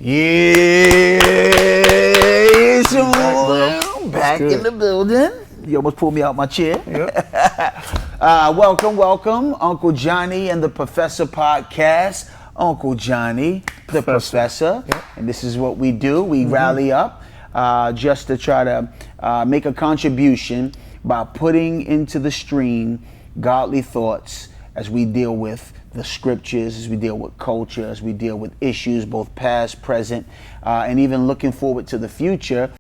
Yes, back in the building. You almost pulled me out my chair. Yep. Welcome, Uncle Johnny and the Professor Podcast. Uncle Johnny, the Professor. Yep. And this is what we do. We rally up just to try to make a contribution by putting into the stream godly thoughts as we deal with the scriptures, as we deal with culture, as we deal with issues, both past, present, and even looking forward to the future.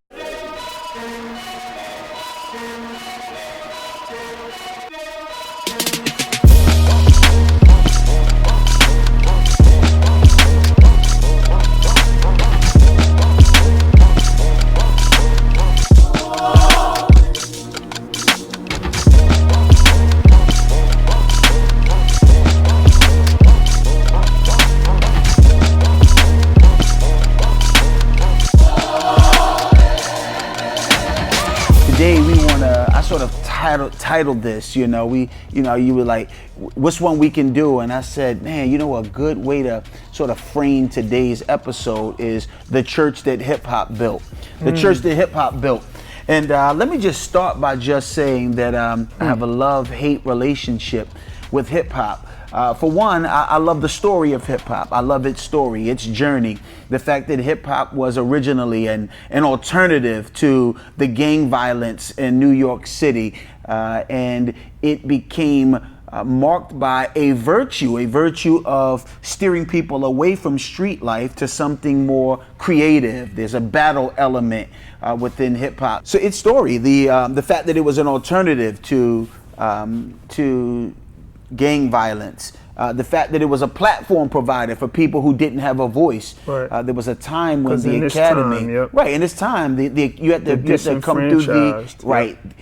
Titled this, you were like, what's one we can do? And I said, man, a good way to sort of frame today's episode is the church that hip hop built. The church that hip hop built. And let me just start by just saying that I have a love-hate relationship with hip hop. For one, I love the story of hip hop. I love its story, its journey. The fact that hip hop was originally an alternative to the gang violence in New York City, and it became marked by a virtue of steering people away from street life to something more creative. There's a battle element within hip hop. So its story, the fact that it was an alternative to gang violence, the fact that it was a platform provider for people who didn't have a voice. Right. There was a time when the academy, right, in this time, you had to come through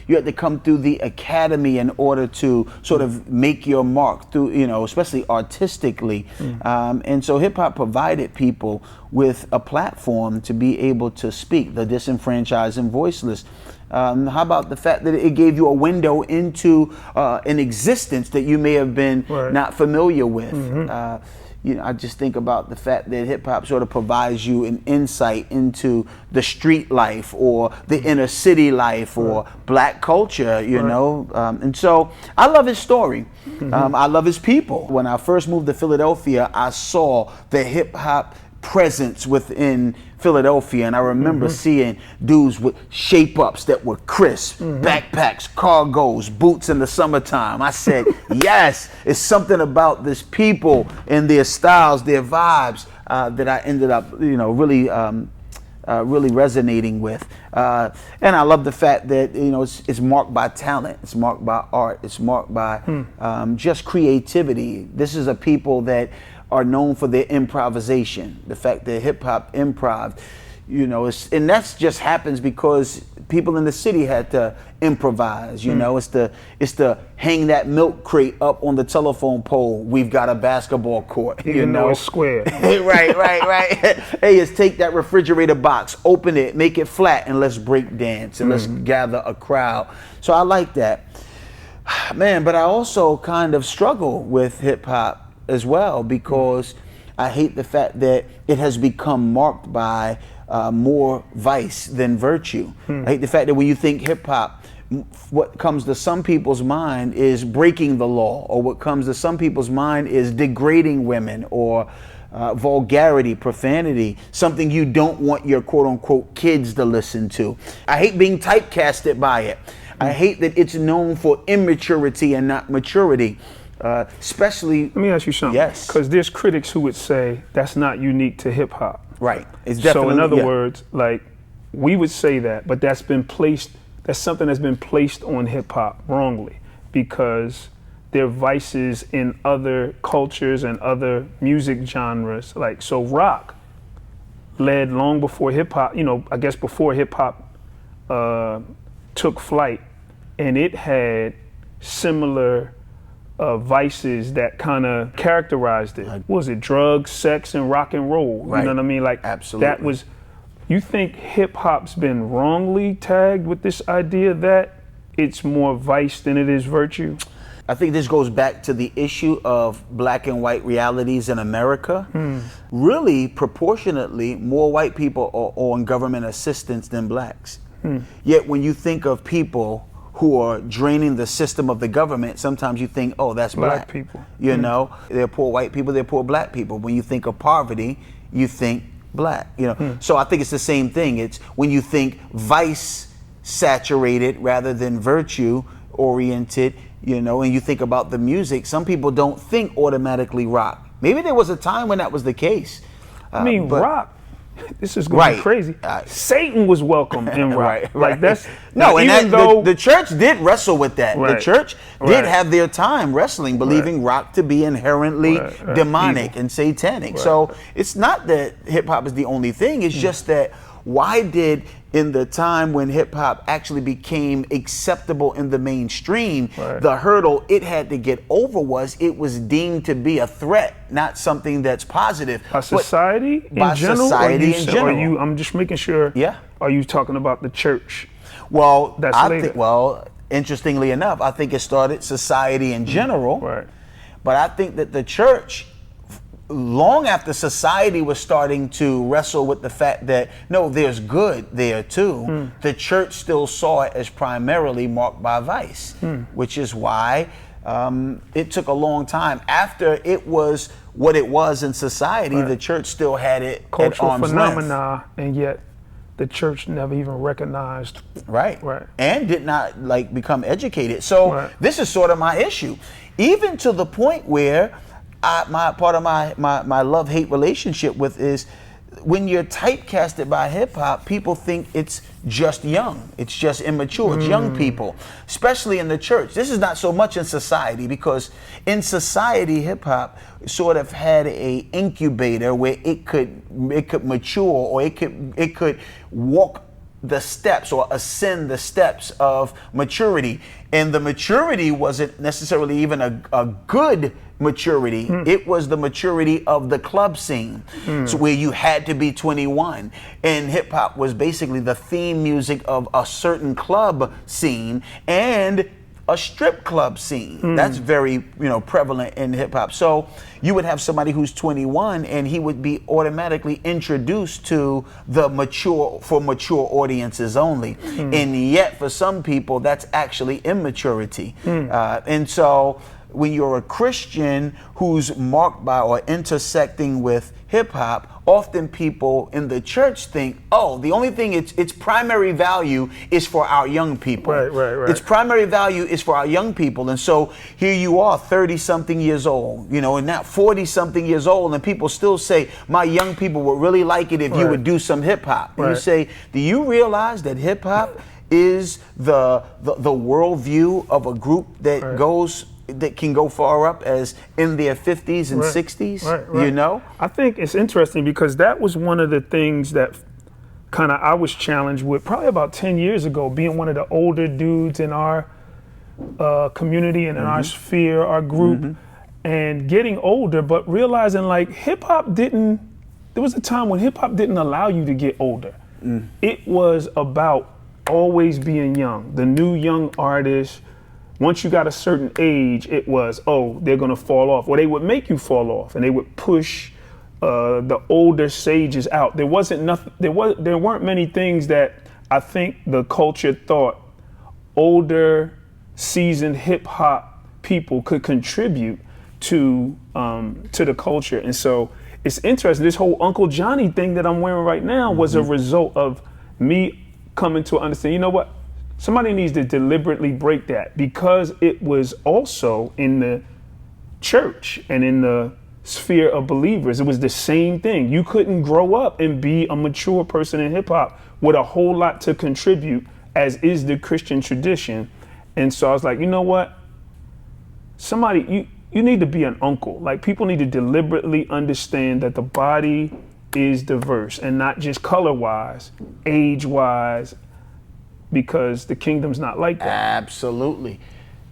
you had to come through the academy in order to sort of make your mark through, especially artistically. And so hip hop provided people with a platform to be able to speak, the disenfranchised and voiceless. How about the fact that it gave you a window into an existence that you may have been not familiar with? I just think about the fact that hip hop sort of provides you an insight into the street life or the inner city life or black culture, and so I love his story. I love his people. When I first moved to Philadelphia, I saw the hip hop presence within Philadelphia, and I remember seeing dudes with shape-ups that were crisp, backpacks, cargos, boots in the summertime. I said, yes, it's something about this people and their styles, their vibes that I ended up, really resonating with. And I love the fact that, it's marked by talent, it's marked by art, it's marked by just creativity. This is a people that are known for their improvisation. The fact that hip hop improv, and that just happens because people in the city had to improvise. It's to hang that milk crate up on the telephone pole. We've got a basketball court. Even though it's square. right. Hey, it's take that refrigerator box, open it, make it flat, and let's break dance and let's gather a crowd. So I like that, man. But I also kind of struggle with hip hop as well, because I hate the fact that it has become marked by more vice than virtue. I hate the fact that when you think hip hop, what comes to some people's mind is breaking the law, or what comes to some people's mind is degrading women, or vulgarity, profanity, something you don't want your quote unquote kids to listen to. I hate being typecasted by it. I hate that it's known for immaturity and not maturity. Especially, let me ask you something. Yes. Because there's critics who would say that's not unique to hip hop. Right. It's definitely. So in other words, like, we would say that, but that's something that's been placed on hip hop wrongly, because there are vices in other cultures and other music genres. Like, so rock led long before hip hop, I guess before hip hop took flight, and it had similar vices that kind of characterized it. What was it? Drugs, sex, and rock and roll. Right. You know what I mean? Like, absolutely. That was. You think hip hop's been wrongly tagged with this idea that it's more vice than it is virtue? I think this goes back to the issue of black and white realities in America. Really, proportionately, more white people are on government assistance than blacks. Yet when you think of people who are draining the system of the government, sometimes you think, oh, that's black people. You know, they're poor white people, they're poor black people. When you think of poverty, you think black. You know, so I think it's the same thing. It's when you think vice saturated rather than virtue oriented, you know, and you think about the music, some people don't think automatically rock. Maybe there was a time when that was the case. I mean, rock. This is going to be crazy. Satan was welcome in rock. Like that's no, and even though the church did wrestle with that. The church did have their time wrestling, believing rock to be inherently demonic and satanic. So it's not that hip hop is the only thing. It's just that why did, in the time when hip hop actually became acceptable in the mainstream, the hurdle it had to get over was it was deemed to be a threat, not something that's positive. By society in general? Society in general. I'm just making sure. Yeah. Are you talking about the church? Well, interestingly enough, I think it started society in general. But I think that the church, long after society was starting to wrestle with the fact that, no, there's good there too, the church still saw it as primarily marked by vice, which is why it took a long time. After it was what it was in society, the church still had it cultural at arm's phenomena, length. and yet the church never even recognized. And did not like become educated. So this is sort of my issue, even to the point where part of my love-hate relationship with is when you're typecasted by hip-hop, people think it's just young, it's just immature, it's young people, especially in the church. This is not so much in society, because in society, hip-hop sort of had a incubator where it could mature, or it could walk the steps or ascend the steps of maturity. And the maturity wasn't necessarily even a good maturity. It was the maturity of the club scene, so where you had to be 21. And hip hop was basically the theme music of a certain club scene and a strip club scene. That's very, prevalent in hip hop. So you would have somebody who's 21 and he would be automatically introduced to the mature audiences only. And yet for some people that's actually immaturity. And so when you're a Christian who's marked by or intersecting with hip hop, often people in the church think, oh, the only thing its primary value is for our young people. Its primary value is for our young people. And so here you are, 30-something years old, and now 40-something years old, and people still say, my young people would really like it if you would do some hip hop. And you say, do you realize that hip hop is the worldview of a group that can go far up as in their 50s and 60s, I think it's interesting because that was one of the things that kind of I was challenged with probably about 10 years ago, being one of the older dudes in our community and in our sphere, our group, and getting older, but realizing like there was a time when hip hop didn't allow you to get older. It was about always being young, the new young artist. Once you got a certain age, it was, they're going to fall off. Or they would make you fall off, and they would push the older sages out. There weren't many things that I think the culture thought older, seasoned hip hop people could contribute to the culture. And so it's interesting. This whole Uncle Johnny thing that I'm wearing right now was a result of me coming to understand, you know what? Somebody needs to deliberately break that, because it was also in the church and in the sphere of believers. It was the same thing. You couldn't grow up and be a mature person in hip hop with a whole lot to contribute, as is the Christian tradition. And so I was like, you know what? Somebody, you need to be an uncle. Like, people need to deliberately understand that the body is diverse, and not just color-wise, age-wise, because the kingdom's not like that. Absolutely.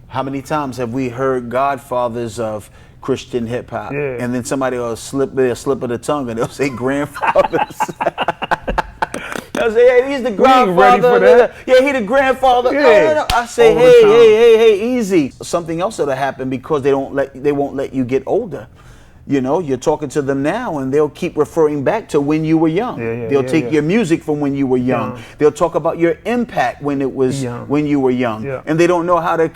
How many times have we heard godfathers of Christian hip hop, and then somebody will slip of the tongue and they'll say grandfathers. They'll say, hey, he's the grandfather. Yeah, he the grandfather. Yeah. No. I say, hey, easy. Something else that'll happen because they won't let you get older. You know, you're talking to them now and they'll keep referring back to when you were young. They'll take your music from when you were young. They'll talk about your impact when it was when you were young. And they don't know how to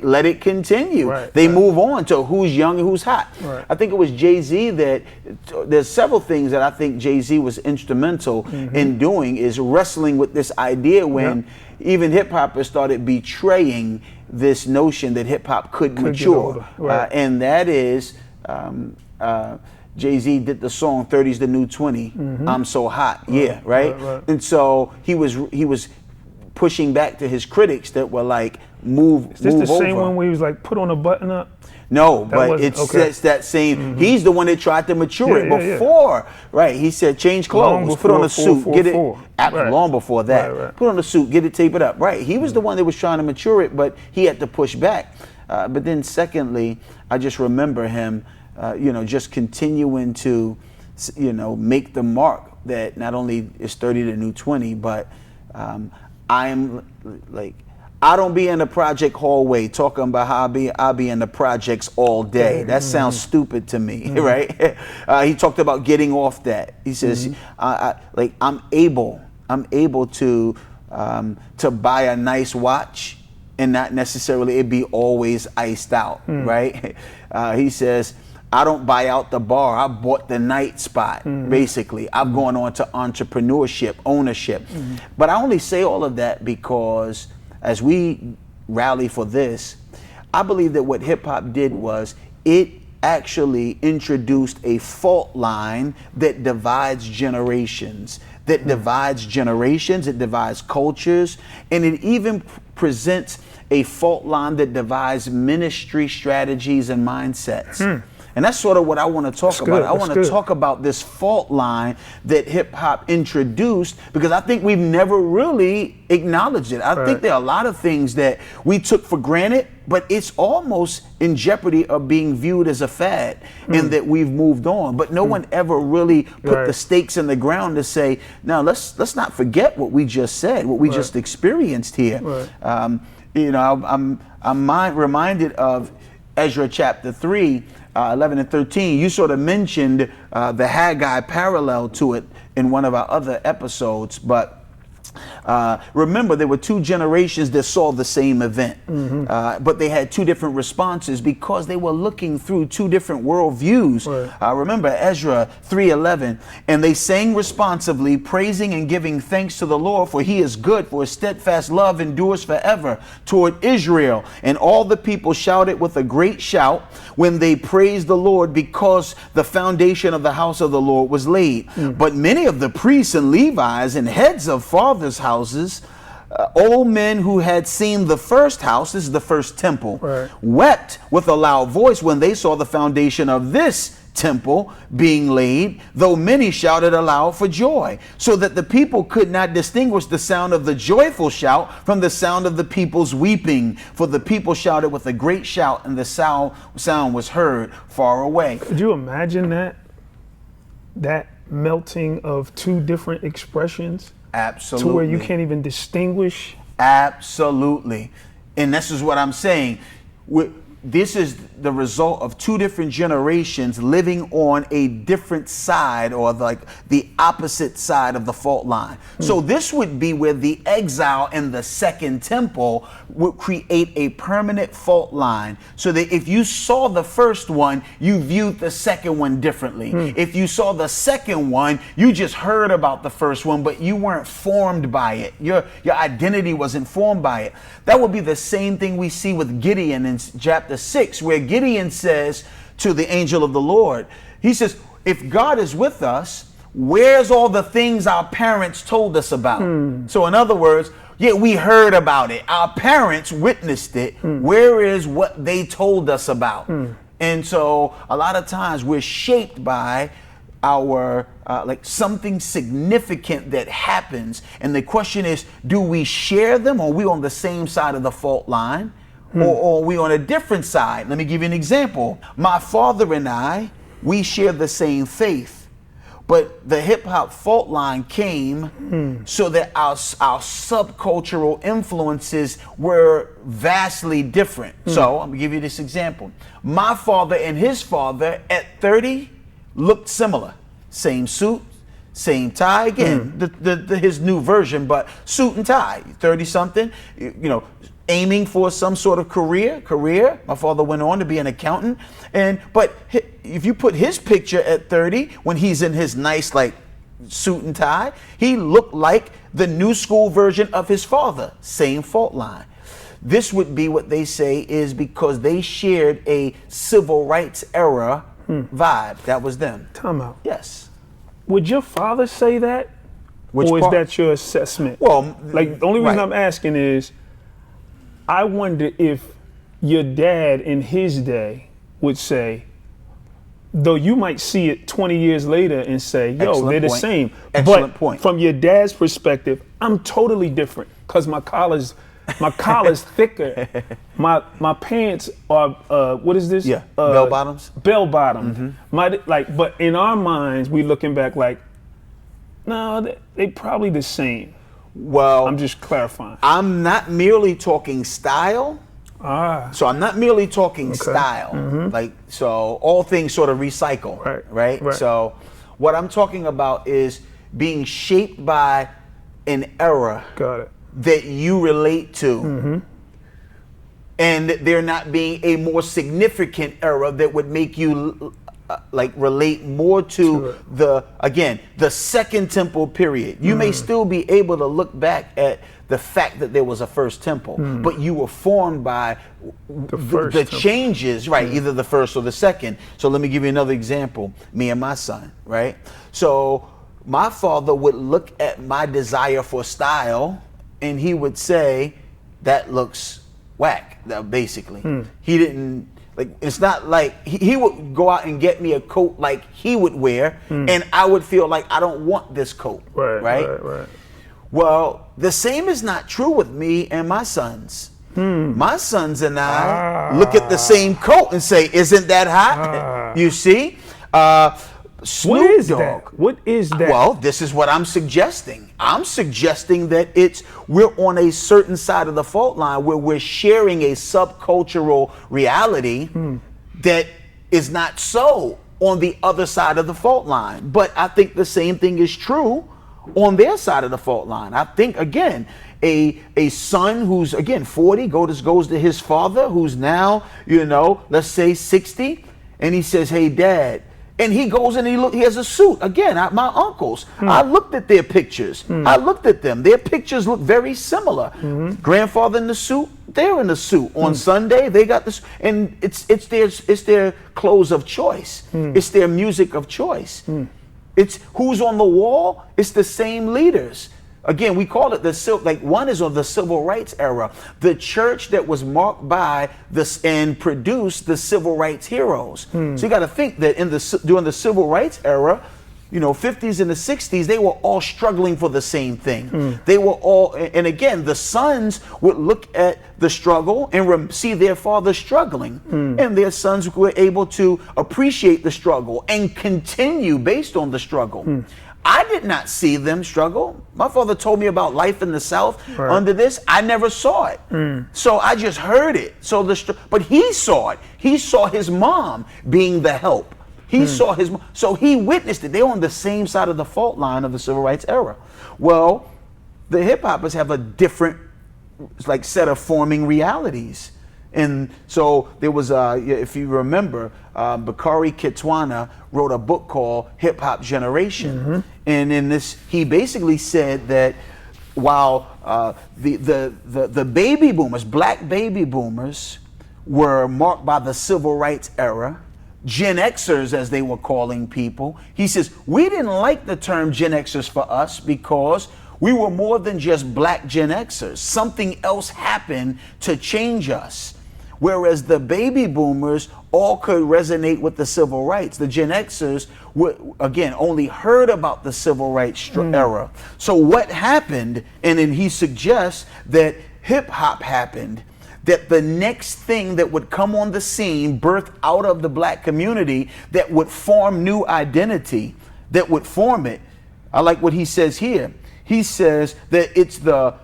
let it continue. They move on to who's young and who's hot. I think it was Jay-Z there's several things that I think Jay-Z was instrumental in doing, is wrestling with this idea when even hip hopers started betraying this notion that hip hop could mature. And that is, Jay-Z did the song 30's the New 20, I'm So Hot, right? And so he was pushing back to his critics that were like, move over. Is this the same one where he was like, put on a button up? No, but it's that same, he's the one that tried to mature it before, right? He said, change clothes, put on a suit, get it, long before that, put on a suit, get it, tape it up, right? He was the one that was trying to mature it, but he had to push back. But then secondly, I just remember him, just continuing to, make the mark that not only is 30 the new 20, but I don't be in the project hallway talking about how I'll be in the projects all day. That sounds stupid to me, right? He talked about getting off that. He says, I'm able to buy a nice watch and not necessarily it be always iced out, right? He says, I don't buy out the bar. I bought the night spot, basically. I've gone on to entrepreneurship, ownership. But I only say all of that because as we rally for this, I believe that what hip hop did was it actually introduced a fault line that divides generations, it divides cultures, and it even presents a fault line that divides ministry strategies and mindsets. And that's sort of what I want to talk about. I want to talk about this fault line that hip hop introduced, because I think we've never really acknowledged it. I think there are a lot of things that we took for granted, but it's almost in jeopardy of being viewed as a fad and that we've moved on. But no one ever really put the stakes in the ground to say, now let's not forget what we just said, what we just experienced here. I'm reminded of Ezra chapter 3, 11 and 13. You sort of mentioned the Haggai parallel to it in one of our other episodes, but remember, there were two generations that saw the same event, but they had two different responses because they were looking through two different worldviews. Remember Ezra 3:11, and they sang responsively, praising and giving thanks to the Lord, for he is good, for his steadfast love endures forever toward Israel. And all the people shouted with a great shout when they praised the Lord, because the foundation of the house of the Lord was laid. But many of the priests and Levites and heads of fathers' houses, old men who had seen the first house, this is the first temple, wept with a loud voice when they saw the foundation of this temple being laid, though many shouted aloud for joy, so that the people could not distinguish the sound of the joyful shout from the sound of the people's weeping. For the people shouted with a great shout, and the sound was heard far away. Could you imagine that melting of two different expressions? Absolutely. To where you can't even distinguish? Absolutely. And this is what I'm saying. This is the result of two different generations living on a different side, or like the opposite side of the fault line. So this would be where the exile in the second temple would create a permanent fault line, so that if you saw the first one, you viewed the second one differently. If you saw the second one, you just heard about the first one, but you weren't formed by it. Your identity wasn't formed by it. That would be the same thing we see with Gideon in chapter 6, where Gideon says to the angel of the Lord, he says, if God is with us, where's all the things our parents told us about? So in other words, we heard about it. Our parents witnessed it. Where is what they told us about? And so a lot of times we're shaped by our something significant that happens. And the question is, do we share them, or are we on the same side of the fault line? Or are we on a different side? Let me give you an example. My father and I, we share the same faith, But the hip hop fault line came so that our subcultural influences were vastly different. So I'm gonna give you this example. My father and his father at 30 looked similar. Same suit, same tie. Again, his new version, but suit and tie. 30 something, aiming for some sort of career. My father went on to be an accountant, but if you put his picture at 30, when he's in his nice suit and tie, he looked like the new school version of his father. Same fault line. This would be what they say is because they shared a civil rights era vibe. That was them. Time out. Yes. Would your father say that? Or is that your assessment? Well, the only reason I'm asking is, I wonder if your dad in his day would say, though you might see it 20 years later and say, they're the same. Excellent point. From your dad's perspective, I'm totally different because my collar's thicker. My pants are what is this? Yeah, bell bottoms. Bell bottom. But in our minds, we looking back no, they probably the same. Well, I'm just clarifying. I'm not merely talking style. So I'm not merely talking style. So all things sort of recycle, right? So what I'm talking about is being shaped by an era that you relate to. And there not being a more significant era that would make you relate more to the Second Temple period. You may still be able to look back at the fact that there was a first temple, but you were formed by the changes, either the first or the second. So let me give you another example. Me and my son, right? So my father would look at my desire for style and he would say, that looks whack, basically. He didn't, it's not like he would go out and get me a coat like he would wear, and I would feel like I don't want this coat, right? Well, the same is not true with me and my sons. My sons and I look at the same coat and say, isn't that hot? You see? Snoop Dogg. What is that? Well, this is what I'm suggesting. I'm suggesting that we're on a certain side of the fault line where we're sharing a subcultural reality that is not so on the other side of the fault line. But I think the same thing is true on their side of the fault line. I think, again, a son who's, again, 40 goes to his father who's now, let's say 60, and he says, hey, Dad. And he goes and he has a suit. Again, my uncles, I looked at their pictures. I looked at them. Their pictures look very similar. Grandfather in the suit, they're in the suit. On Sunday, they got this, and it's their clothes of choice. It's their music of choice. It's who's on the wall. It's the same leaders. Again, we call it one is of the civil rights era, the church that was marked by this and produced the civil rights heroes. So you got to think that during the civil rights era, 50s and the 60s, they were all struggling for the same thing. They were all, and again, the sons would look at the struggle and see their father struggling, and their sons were able to appreciate the struggle and continue based on the struggle. I did not see them struggle. My father told me about life in the South under this. I never saw it. So I just heard it. But he saw it. He saw his mom being the help. He saw his mom. So he witnessed it. They're on the same side of the fault line of the civil rights era. Well, the hip hoppers have a different set of forming realities. And so there was, if you remember, Bakari Kitwana wrote a book called Hip Hop Generation. And in this, he basically said that while the baby boomers, black baby boomers, were marked by the civil rights era, Gen Xers, as they were calling people, he says, we didn't like the term Gen Xers for us because we were more than just black Gen Xers. Something else happened to change us. Whereas the baby boomers all could resonate with the civil rights. The Gen Xers, again, only heard about the civil rights era. So what happened, and then he suggests that hip hop happened, that the next thing that would come on the scene, birthed out of the black community, that would form new identity, that would form it. I like what he says here. He says that it's the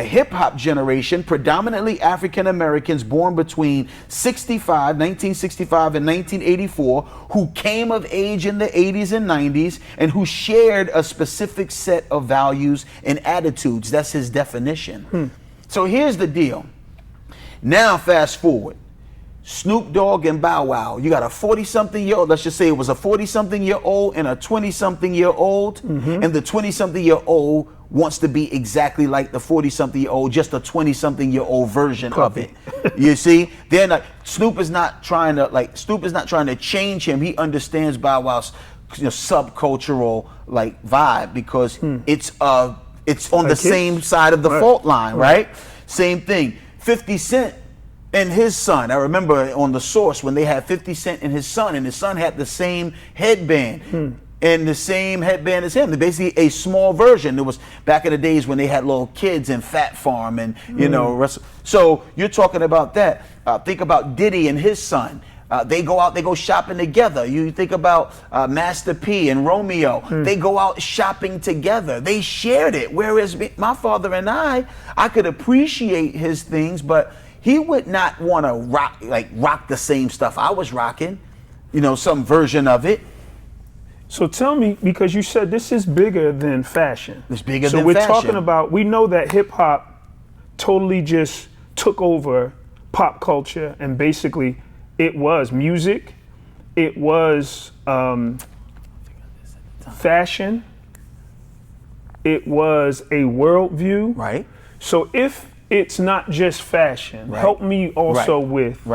hip hop generation, predominantly African Americans born between 1965 and 1984, who came of age in the 80s and 90s and who shared a specific set of values and attitudes. That's his definition. So here's the deal. Now fast forward. Snoop Dogg and Bow Wow. You got a 40-something-year-old, let's just say it was a 40-something-year-old and a 20-something-year-old, and the 20-something-year-old wants to be exactly like the 40-something-year-old, just a 20-something-year-old version of it. You see? They're not, Snoop is not trying to change him. He understands Bow Wow's subcultural vibe because it's on the same side of the fault line, right? Same thing. 50 Cent and his son. I remember on The Source when they had 50 Cent and his son had the same headband and the same headband as him. They're basically a small version. It was back in the days when they had little kids in Fat Farm and so you're talking about that. Think about Diddy and his son. They go out, they go shopping together. You think about Master P and Romeo. They go out shopping together. They shared it. Whereas my father and I could appreciate his things, but he would not want to rock the same stuff I was rocking, some version of it. So tell me, because you said this is bigger than fashion. It's bigger than fashion. So we're talking about, we know that hip hop totally just took over pop culture, and basically it was music, it was fashion, it was a worldview. Right. So if it's not just fashion, help me also with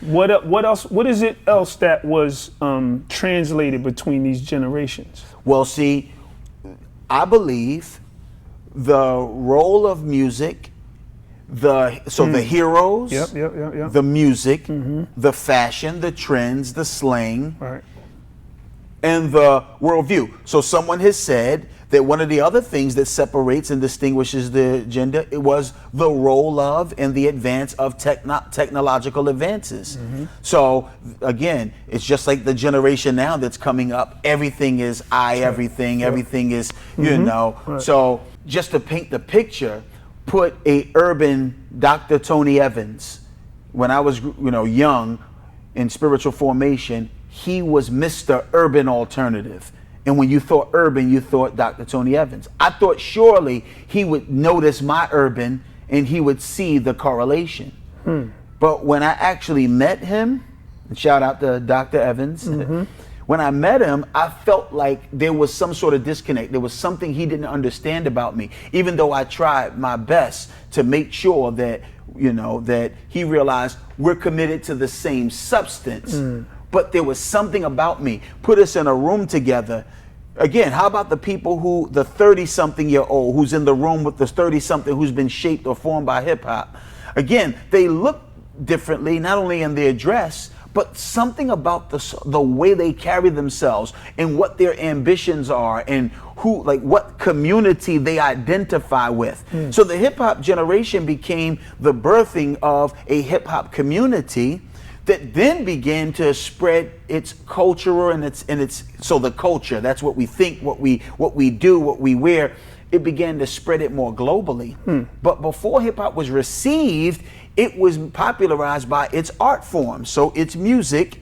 what else? What is it else that was translated between these generations? Well, see, I believe the role of music, the heroes, the music, the fashion, the trends, the slang, and the worldview. So someone has said that one of the other things that separates and distinguishes the gender, it was the role of and the advance of technological advances. So again, it's just like the generation now that's coming up. Everything is everything is, So just to paint the picture, put a urban Dr. Tony Evans. When I was, young in spiritual formation, he was Mr. Urban Alternative. And when you thought urban, you thought Dr. Tony Evans. I thought surely he would notice my urban and he would see the correlation. But when I actually met him, and shout out to Dr. Evans, when I met him, I felt like there was some sort of disconnect. There was something he didn't understand about me, even though I tried my best to make sure that, that he realized we're committed to the same substance. But there was something about me. Put us in a room together. Again, how about the people the 30-something-year-old who's in the room with the 30-something who's been shaped or formed by hip hop? Again, they look differently, not only in their dress, but something about the way they carry themselves and what their ambitions are and what community they identify with. So the hip hop generation became the birthing of a hip hop community that then began to spread its culture and its so the culture, that's what we think, what we do, what we wear, it began to spread it more globally. But before hip hop was received, it was popularized by its art form, so its music,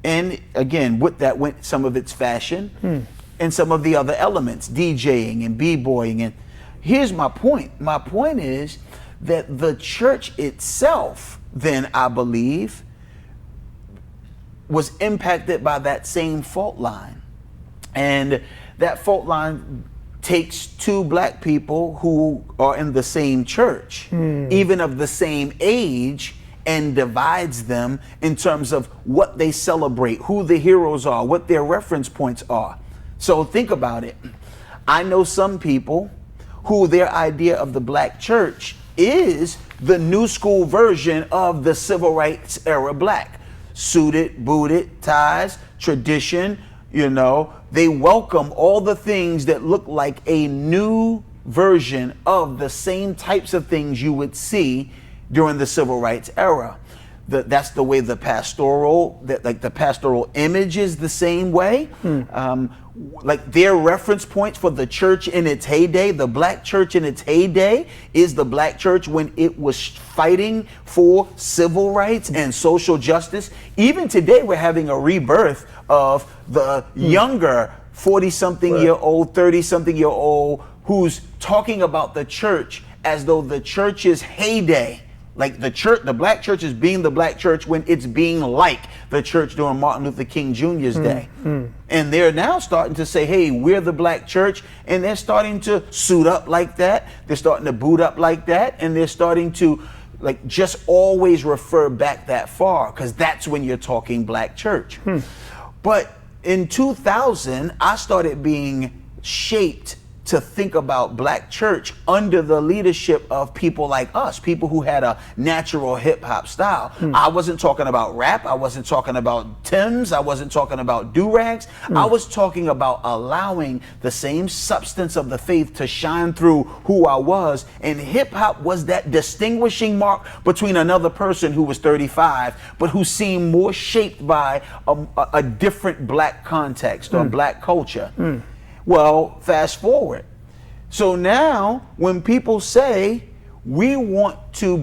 and again with that went some of its fashion and some of the other elements, DJing and b-boying. And here's my point. My point is that the church itself, then I believe, was impacted by that same fault line. And that fault line takes two black people who are in the same church, even of the same age, and divides them in terms of what they celebrate, who the heroes are, what their reference points are. So think about it. I know some people who their idea of the black church is the new school version of the civil rights era black. Suited, booted, ties, tradition, they welcome all the things that look like a new version of the same types of things you would see during the civil rights era. that's the way the pastoral image is the same way. Like their reference points for the church in its heyday, the black church in its heyday is the black church when it was fighting for civil rights and social justice. Even today, we're having a rebirth of the younger 40-something-year-old, 30-something-year-old who's talking about the church as though the church's heyday, like the black church is being the black church when it's being like the church during Martin Luther King Jr.'s day. And they're now starting to say, hey, we're the black church. And they're starting to suit up like that. They're starting to boot up like that. And they're starting to like just always refer back that far, because that's when you're talking black church. But in 2000, I started being shaped to think about black church under the leadership of people like us, people who had a natural hip hop style. I wasn't talking about rap. I wasn't talking about Timbs. I wasn't talking about do-rags. I was talking about allowing the same substance of the faith to shine through who I was. And hip hop was that distinguishing mark between another person who was 35, but who seemed more shaped by a different black context or black culture. Well, fast forward. So now when people say we want to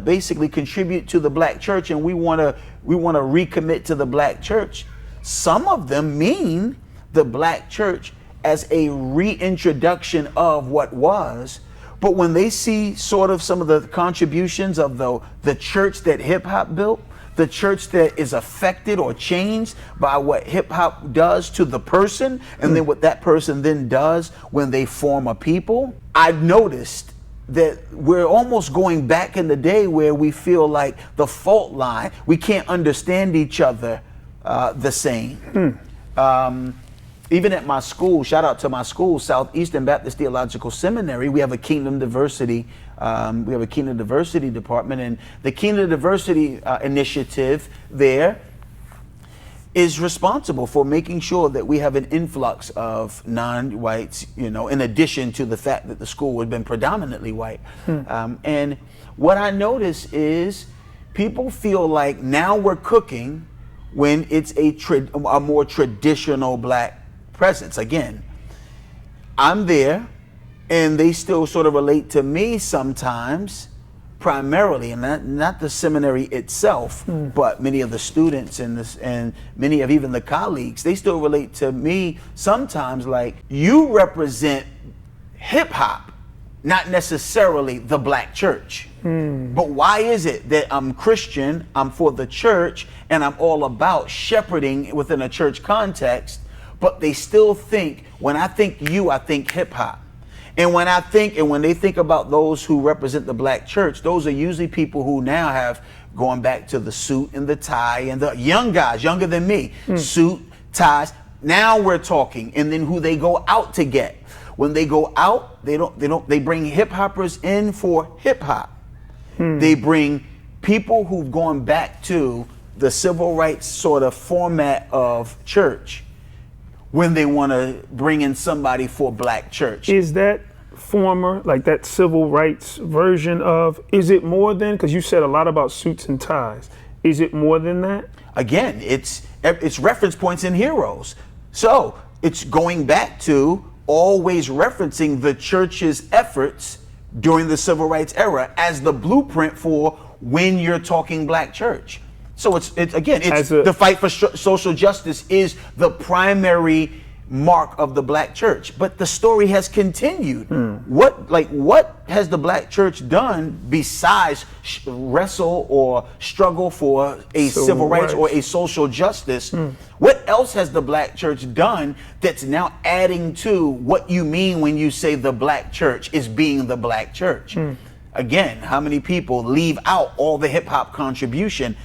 basically contribute to the black church and we want to recommit to the black church, some of them mean the black church as a reintroduction of what was. But when they see sort of some of the contributions of the church that hip hop built, the church that is affected or changed by what hip hop does to the person, and then what that person then does when they form a people, I've noticed that we're almost going back in the day where we feel like the fault line, we can't understand each other the same. Even at my school, shout out to my school, Southeastern Baptist Theological Seminary, we have a Kingdom Diversity. We have a Kingdom Diversity department, and the Kingdom Diversity initiative there is responsible for making sure that we have an influx of non-whites, in addition to the fact that the school had been predominantly white. And what I notice is people feel like now we're cooking when it's a more traditional black presence. Again, I'm there, and they still sort of relate to me sometimes, primarily, and not the seminary itself, but many of the students and many of even the colleagues, they still relate to me sometimes like, you represent hip hop, not necessarily the black church. But why is it that I'm Christian, I'm for the church, and I'm all about shepherding within a church context, but they still think, when I think I think hip hop. And when they think about those who represent the black church, those are usually people who now have gone back to the suit and the tie, and the young guys, younger than me, suit, ties. Now we're talking, and then who they go out to get. When they go out, they bring hip hoppers in for hip hop. They bring people who've gone back to the civil rights sort of format of church when they want to bring in somebody for black church. Is that former, like that civil rights version of, is it more than, because you said a lot about suits and ties, is it more than that? Again, it's reference points in heroes. So it's going back to always referencing the church's efforts during the civil rights era as the blueprint for when you're talking black church. So it's the fight for social justice is the primary mark of the black church. But the story has continued. What has the black church done besides wrestle or struggle for a civil rights or a social justice? What else has the black church done that's now adding to what you mean when you say the black church is being the black church? Again, how many people leave out all the hip hop contribution?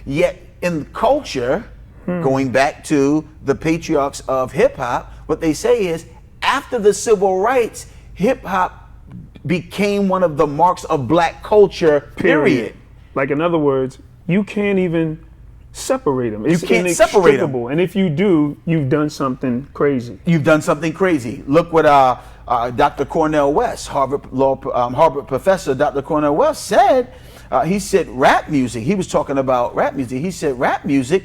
Yet in culture, going back to the patriarchs of hip hop, what they say is after the civil rights, hip hop became one of the marks of black culture, period. Like, in other words, you can't even separate them. It's you can't separate them. And if you do, you've done something crazy. You've done something crazy. Look what Dr. Cornel West, Harvard professor Dr. Cornel West said He said rap music. He was talking about rap music. He said rap music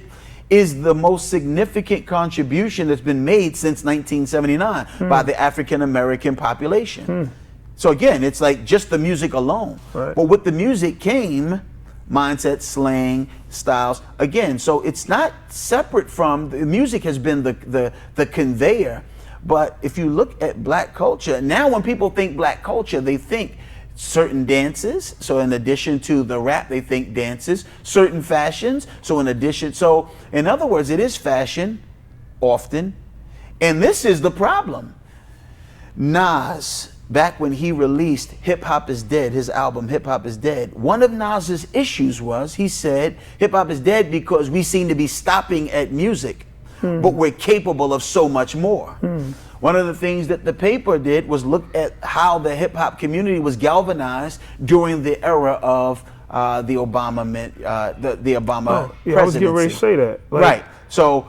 is the most significant contribution that's been made since 1979 by the African American population. So again, it's like just the music alone. Right. But with the music came mindset, slang, styles. Again, so it's not separate from, the music has been the conveyor. But if you look at black culture, now when people think black culture, they think certain dances. So in addition to the rap, they think dances, certain fashions. So in other words, it is fashion often. And this is the problem. Nas, back when he released Hip Hop is Dead, his album Hip Hop is Dead, one of Nas's issues was, he said, hip hop is dead because we seem to be stopping at music, but we're capable of so much more. One of the things that the paper did was look at how the hip hop community was galvanized during the era of the Obama presidency. I was getting ready to say that. Like, right. So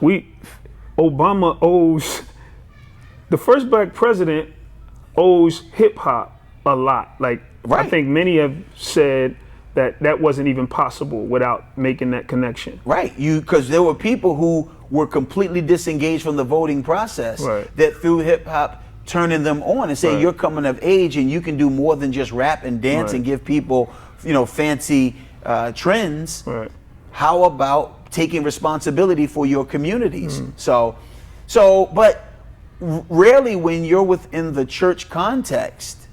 Obama owes, the first black president owes hip hop a lot. Like, right. I think many have said that wasn't even possible without making that connection. Right, because there were people who were completely disengaged from the voting process, right, that through hip hop turning them on and saying, right, you're coming of age and you can do more than just rap and dance, right, and give people, fancy trends. Right. How about taking responsibility for your communities? But rarely when you're within the church context,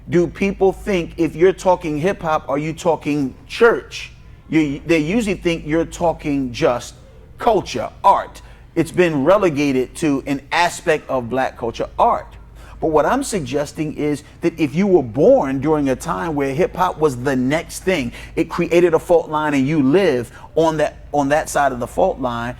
do people think if you're talking hip hop, are you talking church? They usually think you're talking just culture, art. It's been relegated to an aspect of black culture, art. But what I'm suggesting is that if you were born during a time where hip hop was the next thing, it created a fault line and you live on that side of the fault line,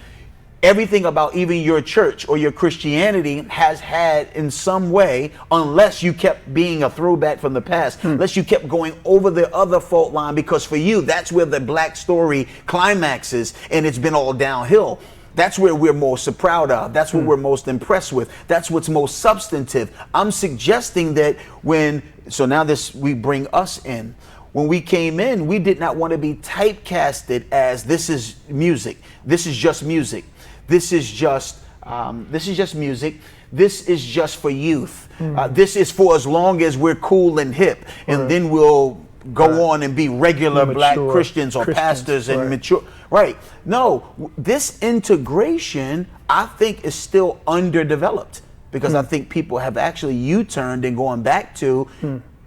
everything about even your church or your Christianity has had in some way, unless you kept being a throwback from the past, unless you kept going over the other fault line, because for you, that's where the black story climaxes and it's been all downhill. That's where we're most proud of. That's what we're most impressed with. That's what's most substantive. I'm suggesting that we bring us in. When we came in, we did not want to be typecasted as this is music. This is just music. This is just music. This is just for youth. This is for as long as we're cool and hip, and then we'll go on and be regular black Christians or pastors and mature. Right. No, this integration, I think, is still underdeveloped, because I think people have actually U-turned and going back to,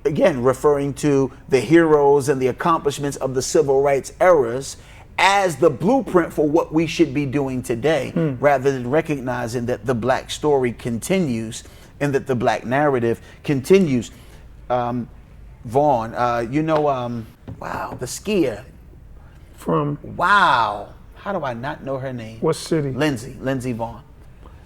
again, referring to the heroes and the accomplishments of the civil rights eras as the blueprint for what we should be doing today, rather than recognizing that the black story continues and that the black narrative continues. Vaughn, wow, the skier. Wow, how do I not know her name? What city? Lindsey Vaughn.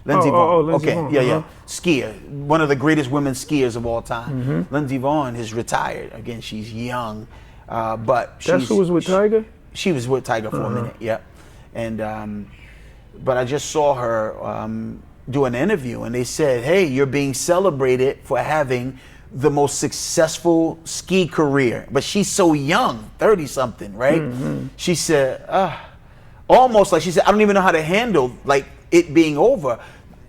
Lindsey Vaughn. Yeah. Skier, one of the greatest women skiers of all time. Lindsey Vaughn is retired. Again, she's young, but that's who was with Tiger? She was with Tiger for a minute, yeah. And but I just saw her do an interview, and they said, hey, you're being celebrated for having the most successful ski career. But she's so young, 30-something, right? She said, almost like she said, I don't even know how to handle like it being over.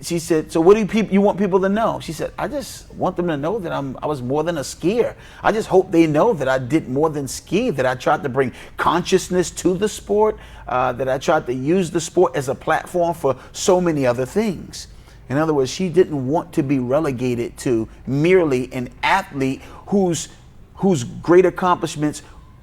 She said, so what do you want people to know? She said, I just want them to know that I was more than a skier. I just hope they know that I did more than ski, that I tried to bring consciousness to the sport, that I tried to use the sport as a platform for so many other things. In other words, she didn't want to be relegated to merely an athlete whose great accomplishments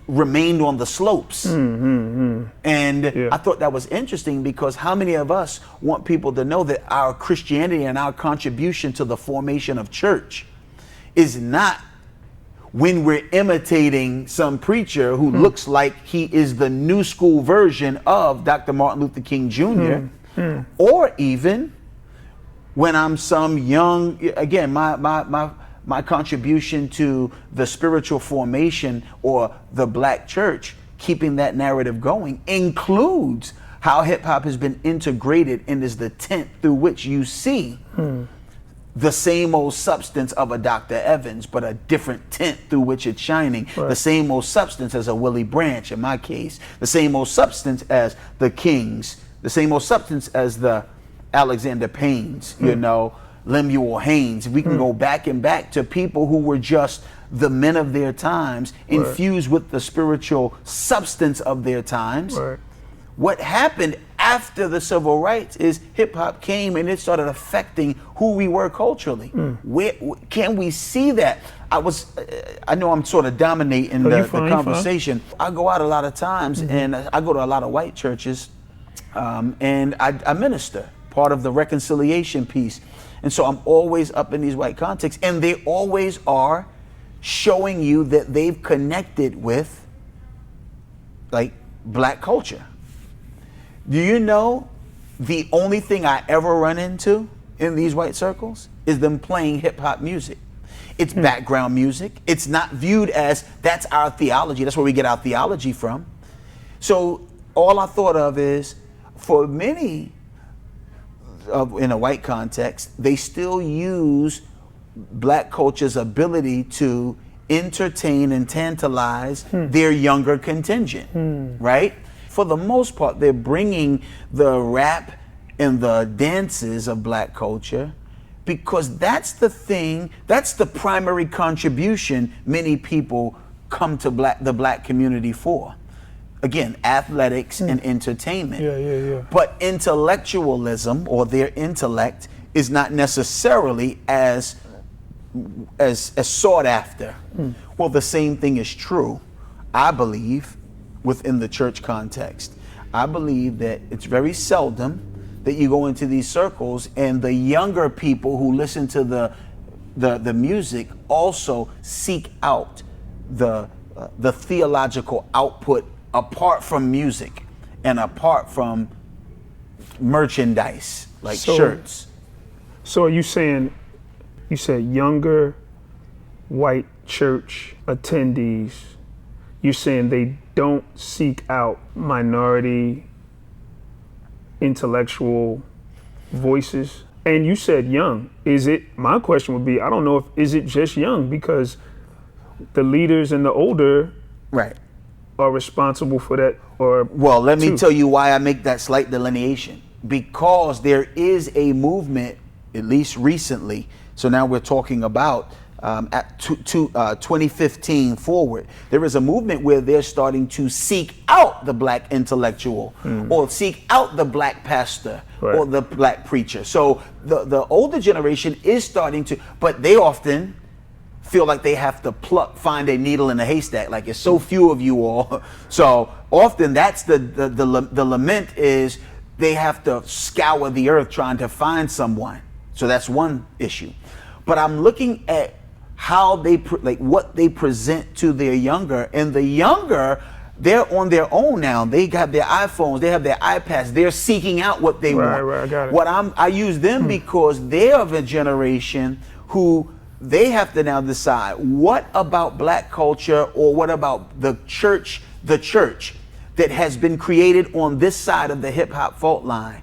remained on the slopes. And I thought that was interesting, because how many of us want people to know that our Christianity and our contribution to the formation of church is not when we're imitating some preacher who looks like he is the new school version of Dr. Martin Luther King Jr. Or even when I'm some young, again, my contribution to the spiritual formation or the black church, keeping that narrative going, includes how hip hop has been integrated and is the tent through which you see the same old substance of a Dr. Evans, but a different tint through which it's shining. Right. The same old substance as a Willie Branch, in my case. The same old substance as the Kings. The same old substance as the Alexander Paynes, you know, Lemuel Haynes. We can go back and back to people who were just the men of their times, infused with the spiritual substance of their times. Right. What happened after the civil rights is hip hop came and it started affecting who we were culturally. Where can we see that? I know I'm sort of dominating the conversation. I go out a lot of times and I go to a lot of white churches, and I minister, part of the reconciliation piece. And so I'm always up in these white contexts, and they always are showing you that they've connected with like black culture. Do you know the only thing I ever run into in these white circles is them playing hip hop music? It's background music. It's not viewed as that's our theology. That's where we get our theology from. So all I thought of is, for many in a white context, they still use black culture's ability to entertain and tantalize their younger contingent, right? For the most part, they're bringing the rap and the dances of black culture because that's the thing, that's the primary contribution many people come to the black community for. Again, athletics and entertainment. But intellectualism, or their intellect, is not necessarily as sought after. Well, the same thing is true, I believe, within the church context. I believe that it's very seldom that you go into these circles and the younger people who listen to the music also seek out the theological output apart from music and apart from merchandise like shirts. So are you saying, you said younger white church attendees, you're saying they don't seek out minority intellectual voices? And you said young. My question would be, I don't know is it just young, because the leaders and the older are responsible for that? Or well, let me tell you why I make that slight delineation. Because there is a movement, at least recently, so now we're talking about 2015 forward, there is a movement where they're starting to seek out the black intellectual or seek out the black pastor or the black preacher. So the older generation is starting to, but they often feel like they have to find a needle in a haystack, like it's so few of you all. So often that's the lament is they have to scour the earth trying to find someone. So that's one issue. But I'm looking at how what they present to their younger, and the younger, they're on their own now. They got their iPhones, they have their iPads, they're seeking out what they want. Right, I got it. I use them because they're of a generation who they have to now decide, what about black culture, or what about the church that has been created on this side of the hip hop fault line?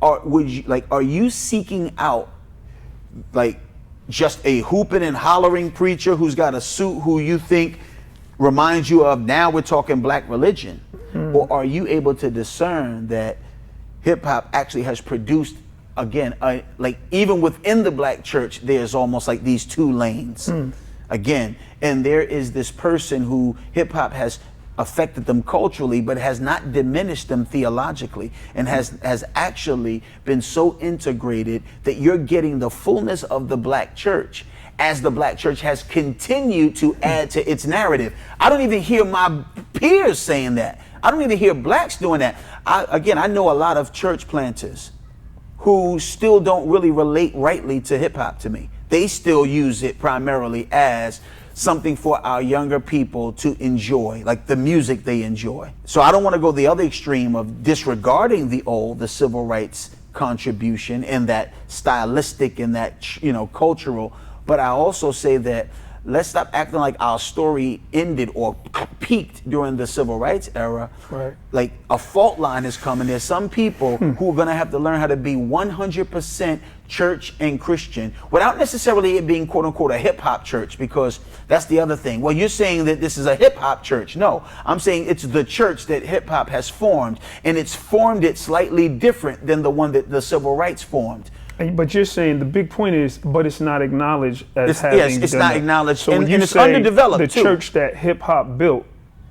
Are you seeking out just a hooping and hollering preacher who's got a suit who you think reminds you of, now we're talking black religion? Or are you able to discern that hip hop actually has produced, again, even within the black church, there's almost like these two lanes again, and there is this person who hip hop has affected them culturally, but has not diminished them theologically, and has actually been so integrated that you're getting the fullness of the black church as the black church has continued to add to its narrative. I don't even hear my peers saying that. I don't even hear blacks doing that. I know a lot of church planters who still don't really relate rightly to hip hop to me. They still use it primarily as something for our younger people to enjoy, like the music they enjoy. So I don't want to go the other extreme of disregarding the civil rights contribution and that stylistic and that, cultural, but I also say that let's stop acting like our story ended or peaked during the civil rights era. Right. Like a fault line is coming. There's some people who are going to have to learn how to be 100% church and Christian without necessarily it being quote unquote a hip hop church, because that's the other thing. Well, you're saying that this is a hip hop church. No, I'm saying it's the church that hip hop has formed, and it's formed it slightly different than the one that the civil rights formed. But you're saying the big point is, but it's not acknowledged as having. Yes, it's not acknowledged, so and when it's underdeveloped the too. church that hip hop built,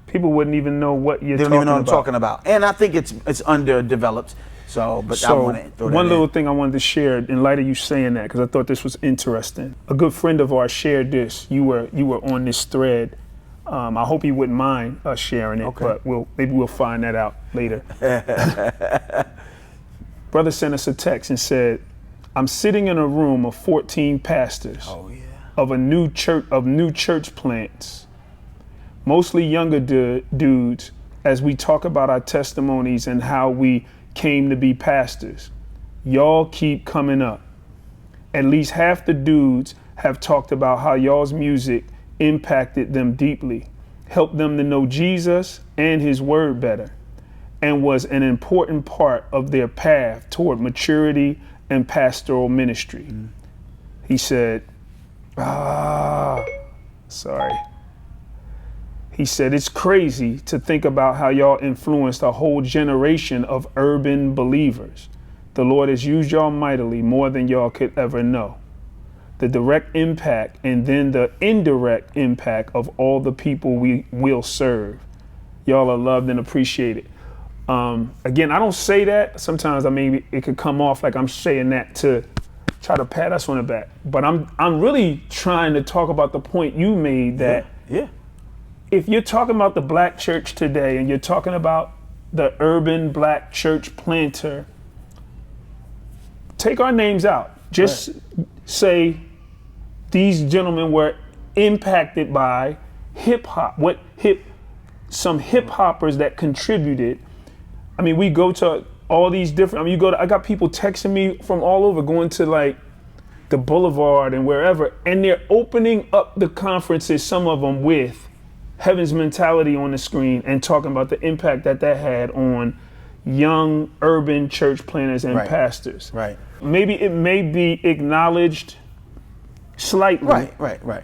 people wouldn't even know what you're They talking don't even know what I'm about. talking about, and I think it's underdeveloped. So, but I want to throw that one little in. thing I wanted to share in light of you saying that, because I thought this was interesting. A good friend of ours shared this. You were on this thread. I hope you wouldn't mind us sharing it, Okay. but maybe we'll find that out later. Brother sent us a text and said, "I'm sitting in a room of 14 pastors of new church plants, mostly younger dudes, as we talk about our testimonies and how we came to be pastors. Y'all keep coming up. At least half the dudes have talked about how y'all's music impacted them deeply, helped them to know Jesus and his word better, and was an important part of their path toward maturity and pastoral ministry." He said, sorry. He said, "It's crazy to think about how y'all influenced a whole generation of urban believers. The Lord has used y'all mightily, more than y'all could ever know. The direct impact and then the indirect impact of all the people we will serve. Y'all are loved and appreciated." Again, I don't say that. Sometimes it could come off like I'm saying that to try to pat us on the back. But I'm really trying to talk about the point you made that if you're talking about the black church today and you're talking about the urban black church planter, take our names out. Just say these gentlemen were impacted by hip hop. Some hip hoppers that contributed. I mean, we go to all these different, I got people texting me from all over, going to like the Boulevard and wherever, and they're opening up the conferences, some of them with Heaven's Mentality on the screen and talking about the impact that had on young urban church planners and pastors. Right. Maybe it may be acknowledged slightly. Right.